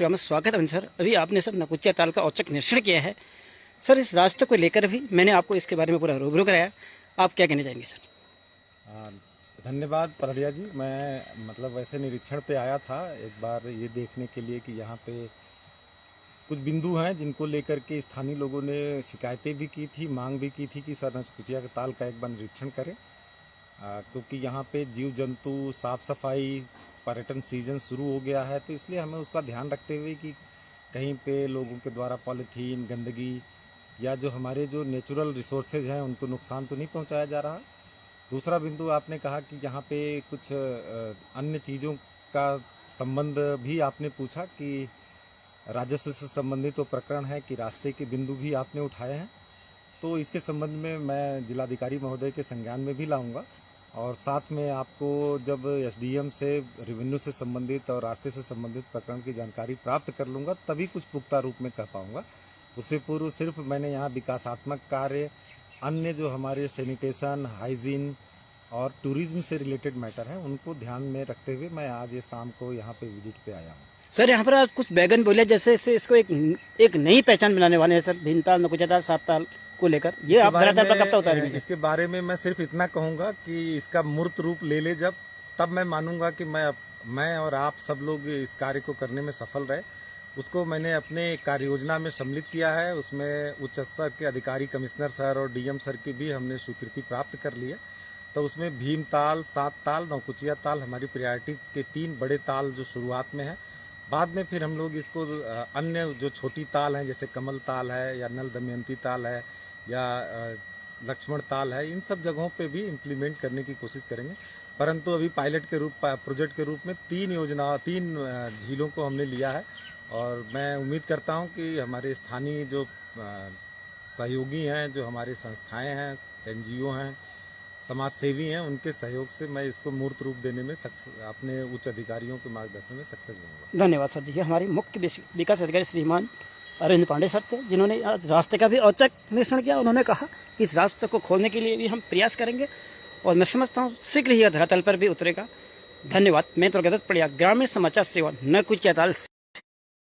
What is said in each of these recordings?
सेवा में स्वागत है सर। अभी आपने सर नकुचिया ताल का औचक निरीक्षण किया है सर। इस रास्ते को लेकर भी मैंने आपको इसके बारे में पूरा रूबरू कराया, आप क्या कहना चाहेंगे सर? धन्यवाद पलरिया जी। मैं वैसे निरीक्षण पे आया था एक बार ये देखने के लिए कि यहाँ पे कुछ बिंदु हैं जिनको लेकर के स्थानीय लोगों ने शिकायतें भी की थी, मांग भी की थी कि सर नकुचिया ताल का एक बार निरीक्षण करें, क्योंकि यहाँ पे जीव जंतु, साफ सफाई, पर्यटन सीजन शुरू हो गया है, तो इसलिए हमें उसका ध्यान रखते हुए कि कहीं पे लोगों के द्वारा पॉलीथीन, गंदगी या जो हमारे जो नेचुरल रिसोर्सेज हैं उनको नुकसान तो नहीं पहुंचाया जा रहा। दूसरा बिंदु आपने कहा कि यहाँ पे कुछ अन्य चीज़ों का संबंध भी आपने पूछा कि राजस्व से संबंधित तो प्रकरण है कि रास्ते के बिंदु भी आपने उठाए हैं, तो इसके संबंध में मैं जिलाधिकारी महोदय के संज्ञान में भी लाऊंगा और साथ में आपको जब एसडीएम से रेवेन्यू से संबंधित और रास्ते से संबंधित प्रकरण की जानकारी प्राप्त कर लूंगा तभी कुछ पुख्ता रूप में कह पाऊंगा। उससे पूर्व सिर्फ मैंने यहाँ विकासात्मक कार्य, अन्य जो हमारे सैनिटेशन, हाइजीन और टूरिज्म से रिलेटेड मैटर हैं उनको ध्यान में रखते हुए मैं आज ये शाम को यहाँ पे विजिट पे आया हूँ। सर यहाँ पर आप कुछ बैगन बोले जैसे इसको एक नई पहचान बनाने वाले हैं सर, भीमताल, नकुचिया ताल, सात ताल को लेकर, ये आप धरातल पर कब तक उतारेंगे? इसके बारे में मैं सिर्फ इतना कहूंगा कि इसका मूर्त रूप ले ले जब, तब मैं मानूंगा कि मैं और आप सब लोग इस कार्य को करने में सफल रहे। उसको मैंने अपने कार्य योजना में सम्मिलित किया है। उसमें उच्च स्तर के अधिकारी, कमिश्नर सर और डीएम सर की भी हमने स्वीकृति प्राप्त कर ली है। तो उसमें भीमताल, सात ताल, नकुचिया ताल हमारी प्रायोरिटी के 3 बड़े ताल जो शुरुआत में है। बाद में फिर हम लोग इसको अन्य जो छोटी ताल हैं जैसे कमल ताल है या नल दमयंती ताल है या लक्ष्मण ताल है, इन सब जगहों पे भी इम्प्लीमेंट करने की कोशिश करेंगे। परंतु अभी पायलट के रूप, प्रोजेक्ट के रूप में 3 झीलों को हमने लिया है और मैं उम्मीद करता हूं कि हमारे स्थानीय जो सहयोगी हैं, जो हमारे संस्थाएं हैं, एनजीओ हैं, समाज सेवी हैं, उनके सहयोग से मैं इसको मूर्त रूप देने में अपने उच्च अधिकारियों के मार्गदर्शन में सक्सेस होऊंगा। धन्यवाद सर जी। ये हमारे मुख्य विकास अधिकारी श्रीमान अरविंद पांडे सर थे, जिन्होंने आज रास्ते का भी औचक निरीक्षण किया। उन्होंने कहा कि इस रास्ते को खोलने के लिए भी हम प्रयास करेंगे और मैं समझता हूँ शीघ्र ही धरातल पर भी उतरेगा। धन्यवाद। मैं प्रगत पड़िया, ग्रामीण समाचार सेवा, नकुचिया ताल,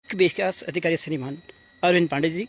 विकास अधिकारी श्रीमान अरविंद पांडे जी।